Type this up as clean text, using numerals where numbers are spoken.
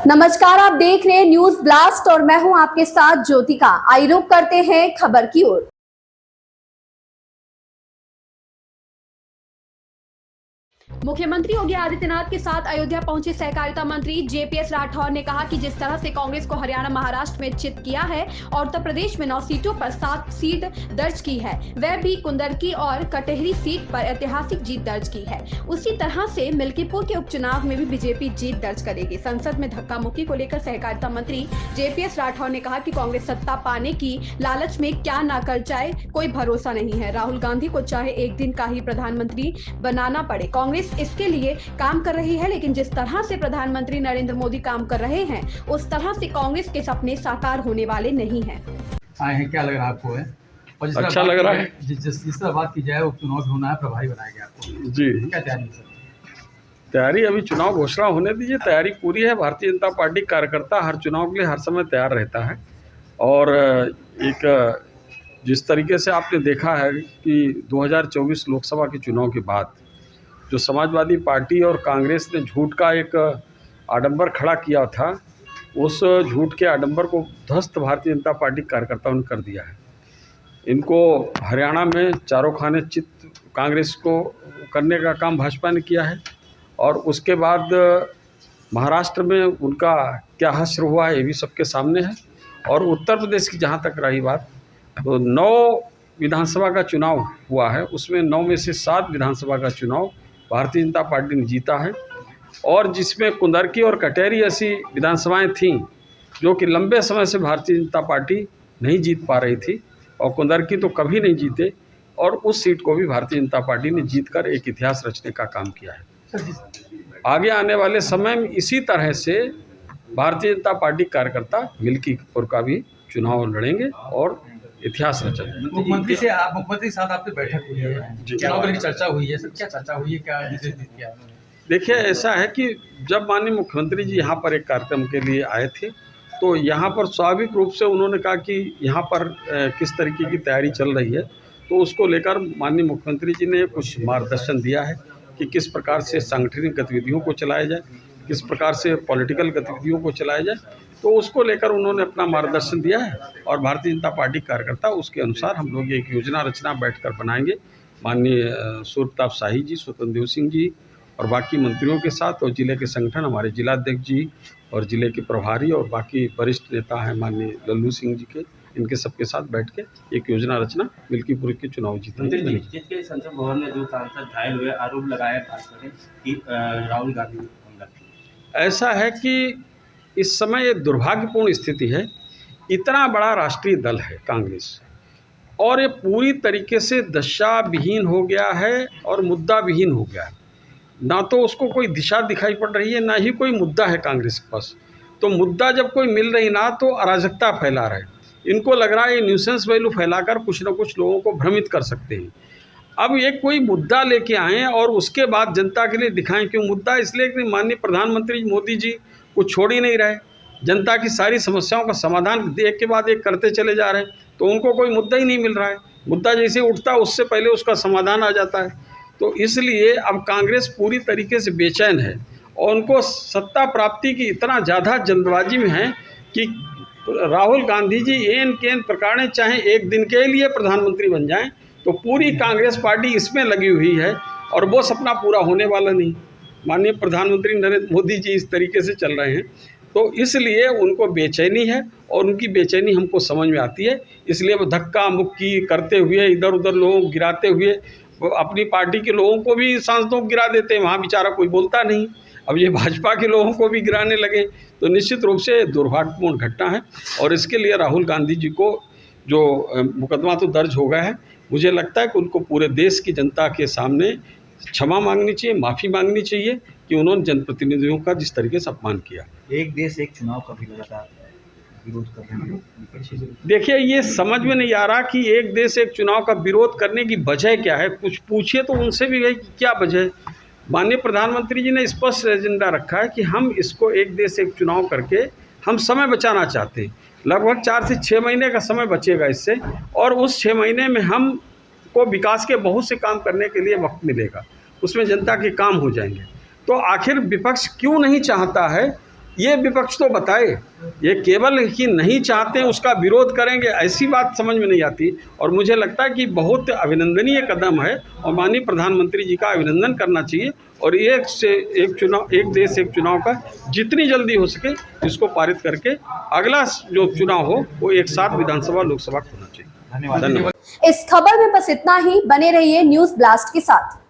नमस्कार, आप देख रहे हैं न्यूज ब्लास्ट और मैं हूं आपके साथ ज्योतिका। आइए रुक करते हैं खबर की ओर। मुख्यमंत्री योगी आदित्यनाथ के साथ अयोध्या पहुंचे सहकारिता मंत्री जेपीएस राठौर ने कहा कि जिस तरह से कांग्रेस को हरियाणा महाराष्ट्र में चित किया है और उत्तर प्रदेश में 9 सीटों पर 7 सीट दर्ज की है, वह भी कुंदरकी और कटेहरी सीट पर ऐतिहासिक जीत दर्ज की है। उसी तरह से मिल्कीपुर के उपचुनाव में भी बीजेपी जीत दर्ज करेगी। संसद में धक्का मुक्की को लेकर सहकारिता मंत्री जेपीएस राठौर ने कहा कि कांग्रेस सत्ता पाने की लालच में क्या न कर जाए, कोई भरोसा नहीं है। राहुल गांधी को चाहे एक दिन का ही प्रधानमंत्री बनाना पड़े, कांग्रेस इसके लिए काम कर रही है, लेकिन जिस तरह से प्रधानमंत्री नरेंद्र मोदी काम कर रहे हैं उस तरह से कांग्रेस के सपने साकार होने वाले नहीं हैं। आए हैं, क्या लग रहा है आपको है? और अच्छा लग रहा है। जिस तरह बात की जाए वो चुनाव भी होना है, प्रभारी बनाएगा आपको जी, क्या तैयारी है? तैयारी अभी चुनाव घोषणा होने दीजिए, तैयारी पूरी है। भारतीय जनता पार्टी कार्यकर्ता हर चुनाव के लिए हर समय तैयार रहता है और एक जिस तरीके से आपने देखा है कि 2024 लोकसभा के चुनाव के बाद जो समाजवादी पार्टी और कांग्रेस ने झूठ का एक आडंबर खड़ा किया था, उस झूठ के आडंबर को ध्वस्त भारतीय जनता पार्टी कार्यकर्ताओं ने कर दिया है। इनको हरियाणा में चारों खाने चित कांग्रेस को करने का काम भाजपा ने किया है और उसके बाद महाराष्ट्र में उनका क्या हश्र हुआ है ये भी सबके सामने है। और उत्तर प्रदेश की जहाँ तक रही बात, तो 9 विधानसभा का चुनाव हुआ है, उसमें 9 में से 7 विधानसभा का चुनाव भारतीय जनता पार्टी ने जीता है और जिसमें कुंदरकी और कटेहरी ऐसी विधानसभाएं थीं जो कि लंबे समय से भारतीय जनता पार्टी नहीं जीत पा रही थी और कुंदरकी तो कभी नहीं जीते और उस सीट को भी भारतीय जनता पार्टी ने जीतकर एक इतिहास रचने का काम किया है। आगे आने वाले समय में इसी तरह से भारतीय जनता पार्टी कार्यकर्ता मिल्कीपुर का भी चुनाव लड़ेंगे और इतिहास रचेंगे। मुख्यमंत्री के साथ आपकी बैठक हुई है, चुनाव की चर्चा हुई है, सर क्या चर्चा हुई है, क्या निर्देश दिया? देखिए, ऐसा है कि जब माननीय मुख्यमंत्री जी यहाँ पर एक कार्यक्रम के लिए आए थे तो यहाँ पर स्वाभाविक रूप से उन्होंने कहा कि यहाँ पर किस तरीके की तैयारी चल रही है, तो उसको लेकर माननीय मुख्यमंत्री जी ने कुछ मार्गदर्शन दिया है कि किस प्रकार से सांगठनिक गतिविधियों को चलाया जाए, किस प्रकार से पॉलिटिकल गतिविधियों को चलाया जाए, तो उसको लेकर उन्होंने अपना मार्गदर्शन दिया है और भारतीय जनता पार्टी कार्यकर्ता उसके अनुसार हम लोग एक योजना रचना बैठकर बनाएंगे। माननीय सूर्य प्रताप शाही जी, स्वतंत्र देव सिंह जी और बाकी मंत्रियों के साथ और जिले के संगठन, हमारे जिलाध्यक्ष जी और जिले के प्रभारी और बाकी वरिष्ठ नेता हैं माननीय लल्लू सिंह जी के, इनके सबके साथ बैठ के एक योजना रचना मिल्कीपुर के चुनाव जीतने जिसके संसद भवन में जो सांसद घायल हुए, आरोप लगाया कि राहुल गांधी। ऐसा है कि इस समय ये दुर्भाग्यपूर्ण स्थिति है, इतना बड़ा राष्ट्रीय दल है कांग्रेस और ये पूरी तरीके से दशा विहीन हो गया है और मुद्दा विहीन हो गया है। ना तो उसको कोई दिशा दिखाई पड़ रही है, ना ही कोई मुद्दा है कांग्रेस के पास। तो मुद्दा जब कोई मिल रही ना तो अराजकता फैला रहे। इनको लग रहा है ये न्यूसेंस वैल्यू फैलाकर कुछ ना कुछ लोगों को भ्रमित कर सकते हैं। अब ये कोई मुद्दा लेके आएँ और उसके बाद जनता के लिए दिखाएं। क्यों मुद्दा? इसलिए कि माननीय प्रधानमंत्री मोदी जी कुछ छोड़ ही नहीं रहे, जनता की सारी समस्याओं का समाधान एक के बाद एक करते चले जा रहे हैं, तो उनको कोई मुद्दा ही नहीं मिल रहा है। मुद्दा जैसे उठता है उससे पहले उसका समाधान आ जाता है। तो इसलिए अब कांग्रेस पूरी तरीके से बेचैन है और उनको सत्ता प्राप्ति की इतना ज़्यादा जल्दबाजी में है कि राहुल गांधी जी एन केन प्रकार चाहे एक दिन के लिए प्रधानमंत्री बन जाएं तो पूरी कांग्रेस पार्टी इसमें लगी हुई है और वो सपना पूरा होने वाला नहीं। माननीय प्रधानमंत्री नरेंद्र मोदी जी इस तरीके से चल रहे हैं, तो इसलिए उनको बेचैनी है और उनकी बेचैनी हमको समझ में आती है। इसलिए वो धक्का मुक्की करते हुए, इधर उधर लोगों को गिराते हुए, अपनी पार्टी के लोगों को भी सांसदों को गिरा देते हैं, वहाँ बेचारा कोई बोलता नहीं। अब ये भाजपा के लोगों को भी गिराने लगे, तो निश्चित रूप से दुर्भाग्यपूर्ण घटना है और इसके लिए राहुल गांधी जी को जो मुकदमा तो दर्ज हो गया है, मुझे लगता है कि उनको पूरे देश की जनता के सामने क्षमा मांगनी चाहिए, माफ़ी मांगनी चाहिए कि उन्होंने जनप्रतिनिधियों का जिस तरीके से अपमान किया। एक देश एक चुनाव का भी लगातार विरोध कर रहे हैं। देखिए, ये समझ में नहीं आ रहा कि एक देश एक चुनाव का विरोध करने की वजह क्या है। कुछ पूछिए तो उनसे भी गई कि क्या वजह है। माननीय प्रधानमंत्री जी ने स्पष्ट एजेंडा रखा है कि हम इसको एक देश एक चुनाव करके हम समय बचाना चाहते हैं। लगभग 4 से 6 महीने का समय बचेगा इससे और उस 6 महीने में हम को विकास के बहुत से काम करने के लिए वक्त मिलेगा, उसमें जनता के काम हो जाएंगे। तो आखिर विपक्ष क्यों नहीं चाहता है ये विपक्ष तो बताए, ये केवल कि नहीं चाहते हैं उसका विरोध करेंगे, ऐसी बात समझ में नहीं आती। और मुझे लगता है कि बहुत अभिनंदनीय कदम है और माननीय प्रधानमंत्री जी का अभिनंदन करना चाहिए। और एक से एक चुनाव, एक देश एक चुनाव का जितनी जल्दी हो सके इसको पारित करके अगला जो चुनाव हो वो एक साथ विधानसभा लोकसभा होना चाहिए। धन्यवाद। इस खबर में बस इतना ही। बने रहिए न्यूज ब्लास्ट के साथ।